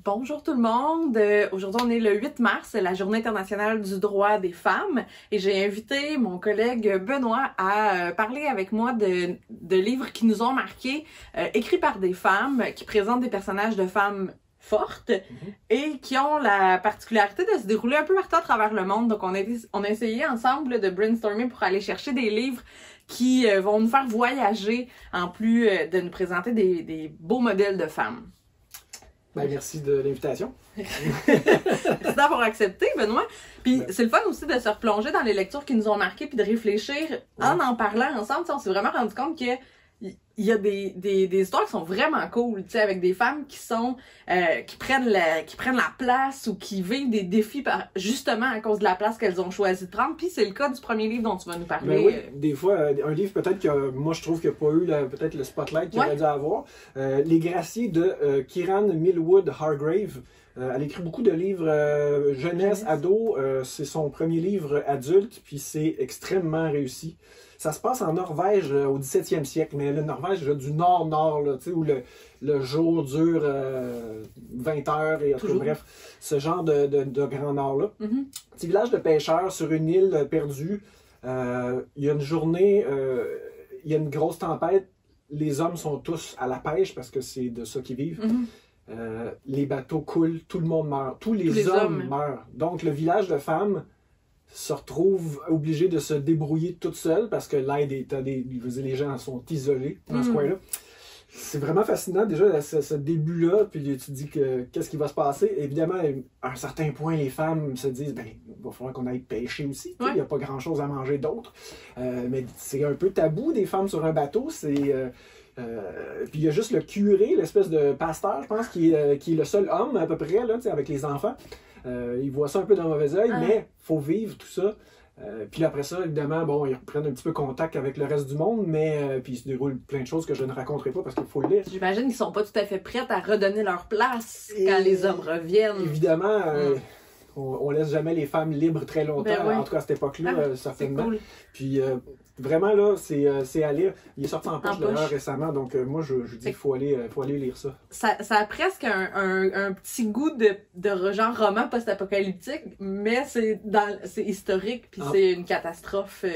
Bonjour tout le monde! Aujourd'hui, on est le 8 mars, c'est la Journée internationale du droit des femmes et j'ai invité mon collègue Benoît à parler avec moi de livres qui nous ont marqués, écrits par des femmes, qui présentent des personnages de femmes fortes et qui ont la particularité de se dérouler un peu partout à travers le monde. Donc, on a essayé ensemble de brainstormer pour aller chercher des livres qui vont nous faire voyager en plus de nous présenter des beaux modèles de femmes. Ben, merci de l'invitation. Merci d'avoir accepté, Benoît. Puis c'est le fun aussi de se replonger dans les lectures qui nous ont marquées puis de réfléchir en parlant ensemble. T'sais, on s'est vraiment rendu compte que il y a des histoires qui sont vraiment cool, tu sais, avec des femmes qui sont qui prennent la place ou qui vivent des défis justement à cause de la place qu'elles ont choisi de prendre. Puis c'est le cas du premier livre dont tu vas nous parler. Ben oui, des fois, un livre peut-être que moi je trouve qu'il n'a pas eu peut-être le spotlight qu'il aurait dû avoir. Les Graciés de Kiran Millwood Hargrave. Elle écrit beaucoup de livres jeunesse, ado. C'est son premier livre adulte, puis c'est extrêmement réussi. Ça se passe en Norvège au 17e siècle, mais le Norvège du nord-nord, où le jour dure 20 heures, et bref, ce genre de grand nord-là. Petit village de pêcheurs sur une île perdue. Il y a une journée, il y a une grosse tempête. Les hommes sont tous à la pêche parce que c'est de ça qu'ils vivent. Les bateaux coulent, tout le monde meurt. Tous les hommes meurent. Donc le village de femmes se retrouve obligé de se débrouiller toute seule parce que l'aide est les gens sont isolés dans ce coin-là. C'est vraiment fascinant déjà ce début-là, puis tu te dis que qu'est-ce qui va se passer. Évidemment, à un certain point, les femmes se disent ben il va falloir qu'on aille pêcher aussi. Il n'y a pas grand-chose à manger d'autre. Mais c'est un peu tabou des femmes sur un bateau. Puis il y a juste le curé, l'espèce de pasteur, je pense, qui est le seul homme à peu près là, avec les enfants. Ils voient ça un peu d'un mauvais œil, mais il faut vivre tout ça. Puis après ça, évidemment, bon, ils reprennent un petit peu contact avec le reste du monde, mais puis il se déroule plein de choses que je ne raconterai pas parce qu'il faut le lire. J'imagine qu'ils ne sont pas tout à fait prêts à redonner leur place quand les hommes reviennent. Évidemment, on laisse jamais les femmes libres très longtemps, en tout cas à cette époque-là, certainement. Cool. Puis vraiment, là, c'est à lire. Il est sorti en poche d'ailleurs récemment, donc moi, je dis qu'il faut aller lire ça. Ça a presque un petit goût de genre roman post-apocalyptique, mais c'est historique, puis c'est une catastrophe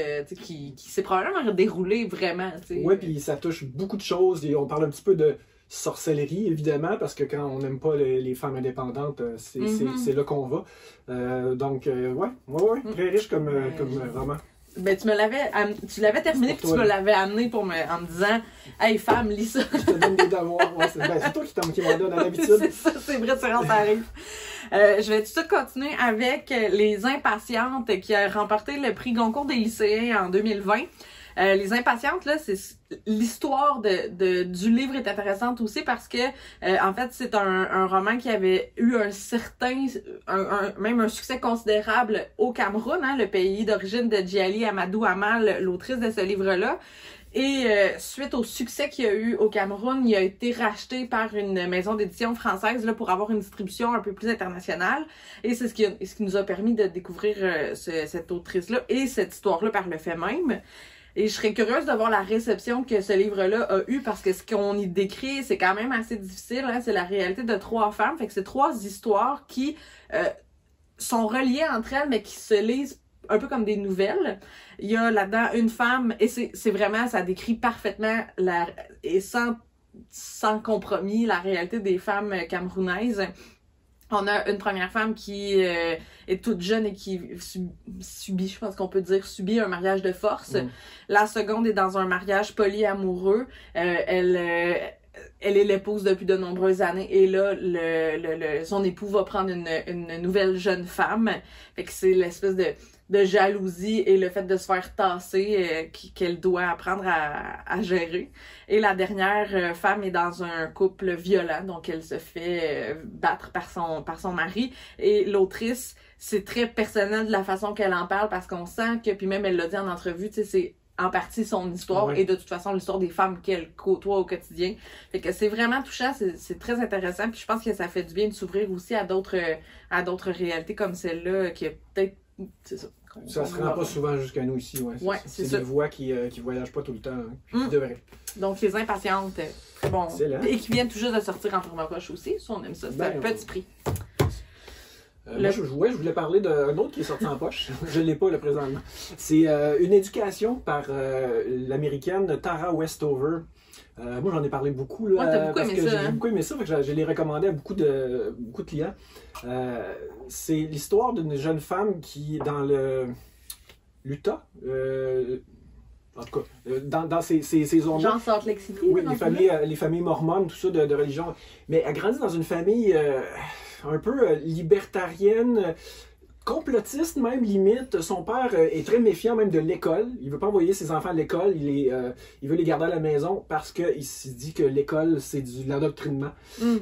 qui s'est probablement déroulée vraiment. Oui, puis ça touche beaucoup de choses. Et on parle un petit peu de sorcellerie, évidemment, parce que quand on n'aime pas les femmes indépendantes, c'est là qu'on va. Donc, ouais, très riche comme roman. Ben, tu l'avais terminé puis tu me l'avais amené en me disant « Hey, femme, lis ça! » Je te donne des devoirs. C'est toi qui m'en donne à l'habitude. C'est ça, c'est vrai, c'est quand ça arrive. Je vais tout de suite continuer avec Les Impatientes qui a remporté le prix Goncourt des lycéens en 2020. Les Impatientes, là, c'est l'histoire du livre est intéressante aussi parce que en fait c'est un roman qui avait eu même un succès considérable au Cameroun, le pays d'origine de Djali Amadou Amal, l'autrice de ce livre-là. Et suite au succès qu'il y a eu au Cameroun, il a été racheté par une maison d'édition française là, pour avoir une distribution un peu plus internationale. Et c'est ce qui nous a permis de découvrir cette autrice-là et cette histoire-là par le fait même. Et je serais curieuse de voir la réception que ce livre-là a eu parce que ce qu'on y décrit, c'est quand même assez difficile. C'est la réalité de 3 femmes. Fait que c'est 3 histoires qui sont reliées entre elles, mais qui se lisent un peu comme des nouvelles. Il y a là-dedans une femme, et c'est vraiment, ça décrit parfaitement et sans compromis la réalité des femmes camerounaises. On a une première femme qui est toute jeune et qui subit, je pense qu'on peut dire, subit un mariage de force. La seconde est dans un mariage polyamoureux. Elle est l'épouse depuis de nombreuses années et là, son époux va prendre une nouvelle jeune femme. Fait que c'est l'espèce de jalousie et le fait de se faire tasser qu'elle doit apprendre à gérer. Et la dernière femme est dans un couple violent, donc elle se fait battre par son mari. Et l'autrice, c'est très personnel de la façon qu'elle en parle parce qu'on sent que, puis même elle l'a dit en entrevue, tu sais, c'est en partie son histoire et de toute façon l'histoire des femmes qu'elle côtoie au quotidien. Fait que c'est vraiment touchant, c'est très intéressant. Puis je pense que ça fait du bien de s'ouvrir aussi à d'autres réalités comme celle-là qui est peut-être, c'est ça. Ça se rend pas souvent jusqu'à nous ici, c'est des voix qui voyagent pas tout le temps, qui devraient. Donc, Les Impatientes. Très bon. Excellent. Et qui vient tout juste de sortir en format poche aussi. Ça, on aime ça. C'est un petit prix. Moi, je voulais parler d'un autre qui est sorti en poche. Je ne l'ai pas, là, présentement. C'est Une éducation par l'américaine Tara Westover. Moi, j'en ai parlé beaucoup, là, ouais, t'as beaucoup parce aimé que ça, j'ai beaucoup aimé ça, fait que je l'ai recommandé à beaucoup de clients. C'est l'histoire d'une jeune femme qui, dans l'Utah, en tout cas, dans ces zones-là. Genre Salt Lake City. Oui, les familles mormones, tout ça, de religion. Mais elle grandit dans une famille un peu libertarienne, complotiste même, limite. Son père est très méfiant même de l'école. Il veut pas envoyer ses enfants à l'école. Il veut les garder à la maison parce qu'il se dit que l'école, c'est de l'endoctrinement.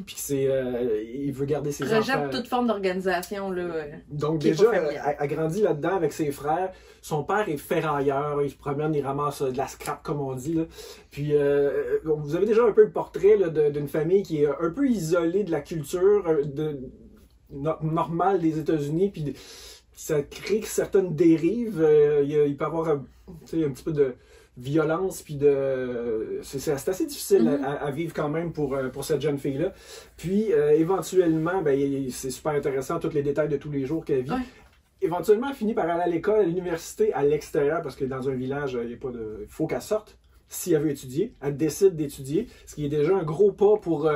Puis il veut garder ses enfants. Rejette toute forme d'organisation, là. Donc déjà, elle grandit là-dedans avec ses frères. Son père est ferrailleur. Il se promène, il ramasse de la scrap, comme on dit, là. Puis vous avez déjà un peu le portrait d'une famille qui est un peu isolée de la culture normale des États-Unis, puis ça crée certaines dérives. Il peut y avoir un petit peu de violence, puis c'est assez difficile à vivre quand même pour cette jeune fille-là. Puis éventuellement, c'est super intéressant, tous les détails de tous les jours qu'elle vit. Ouais. Éventuellement, elle finit par aller à l'école, à l'université, à l'extérieur, parce que dans un village, il faut qu'elle sorte. Si elle veut étudier, elle décide d'étudier, ce qui est déjà un gros pas pour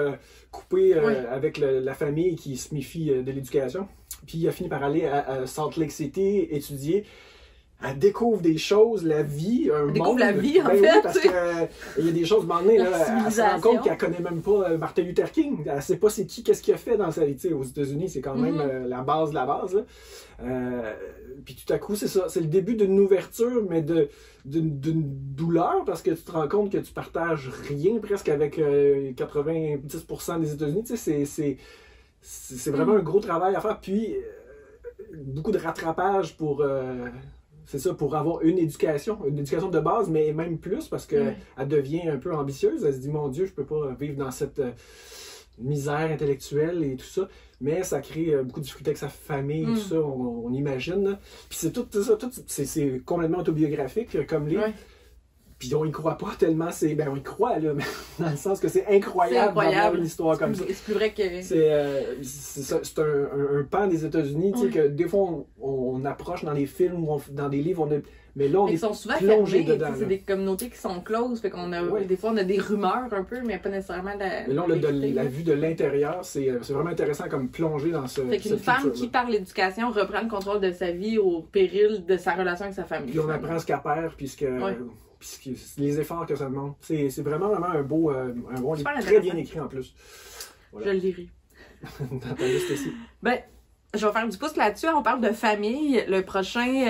couper avec la famille qui se méfie de l'éducation. Puis elle finit par aller à Salt Lake City étudier. Elle découvre des choses, la vie, un monde. Elle découvre la vie, en fait. Oui, parce qu'il y a des choses, à un moment donné, elle se rend compte qu'elle connaît même pas Martin Luther King. Elle sait pas c'est qui, qu'est-ce qu'il a fait dans sa vie. Aux États-Unis, c'est quand même la base de la base. Puis tout à coup, c'est ça. C'est le début d'une ouverture, mais d'une douleur, parce que tu te rends compte que tu partages rien presque avec 90% des États-Unis. C'est vraiment un gros travail à faire. Puis beaucoup de rattrapage pour avoir une éducation de base, mais même plus, parce qu'elle devient un peu ambitieuse. Elle se dit, mon Dieu, je peux pas vivre dans cette misère intellectuelle et tout ça. Mais ça crée beaucoup de difficultés avec sa famille, tout ça, on imagine. Là. Puis c'est tout ça, c'est complètement autobiographique comme livre. Ouais. Puis on y croit pas tellement, on y croit, là, mais dans le sens que c'est incroyable d'avoir une histoire comme ça. C'est plus vrai que... C'est un pan des États-Unis, tu sais, que des fois on approche dans les films ou dans des livres, mais là on est plongé dedans. C'est des communautés qui sont closes, fait qu'on a des fois on a des rumeurs un peu, mais pas nécessairement mais là on a la vue de l'intérieur, c'est vraiment intéressant comme plonger dans ce. Fait qu'une femme qui, par l'éducation, reprend le contrôle de sa vie au péril de sa relation avec sa famille. Puis on apprend ce qu'elle perd, puis les efforts que ça demande. C'est vraiment un bon livre, très bien écrit en plus. Voilà. Je le lirai. Dans ta liste aussi. Je vais faire du pouce là-dessus. On parle de famille. Le prochain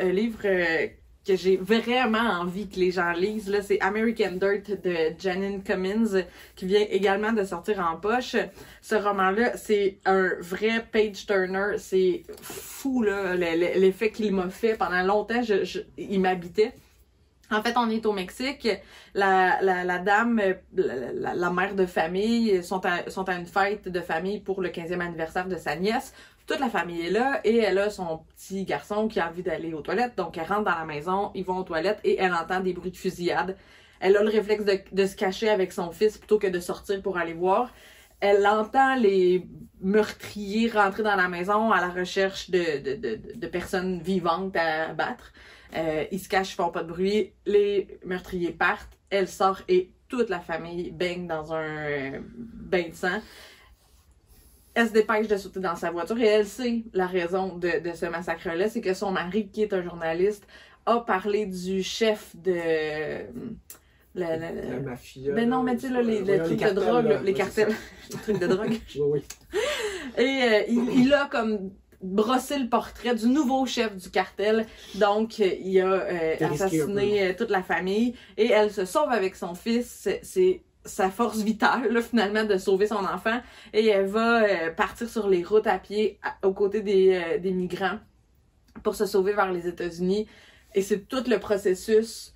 livre que j'ai vraiment envie que les gens lisent, là, c'est American Dirt de Janine Cummins, qui vient également de sortir en poche. Ce roman-là, c'est un vrai page-turner. C'est fou, là, l'effet qu'il m'a fait. Pendant longtemps, il m'habitait. En fait, on est au Mexique. La dame, la mère de famille, sont à une fête de famille pour le 15e anniversaire de sa nièce. Toute la famille est là et elle a son petit garçon qui a envie d'aller aux toilettes. Donc, elle rentre dans la maison, ils vont aux toilettes et elle entend des bruits de fusillade. Elle a le réflexe de se cacher avec son fils plutôt que de sortir pour aller voir. Elle entend les meurtriers rentrer dans la maison à la recherche de personnes vivantes à abattre. Ils se cachent, ils font pas de bruit. Les meurtriers partent. Elle sort et toute la famille baigne dans un bain de sang. Elle se dépêche de sauter dans sa voiture et elle sait la raison de ce massacre-là. C'est que son mari, qui est un journaliste, a parlé du chef de... La mafia. Ben non, mais tu sais, là, les trucs de drogue, les cartels. Les trucs de drogue. Oui. Et il a comme brossé le portrait du nouveau chef du cartel. Donc, il a assassiné toute la famille. Et elle se sauve avec son fils. C'est sa force vitale, là, finalement, de sauver son enfant. Et elle va partir sur les routes à pied aux côtés des migrants pour se sauver vers les États-Unis. Et c'est tout le processus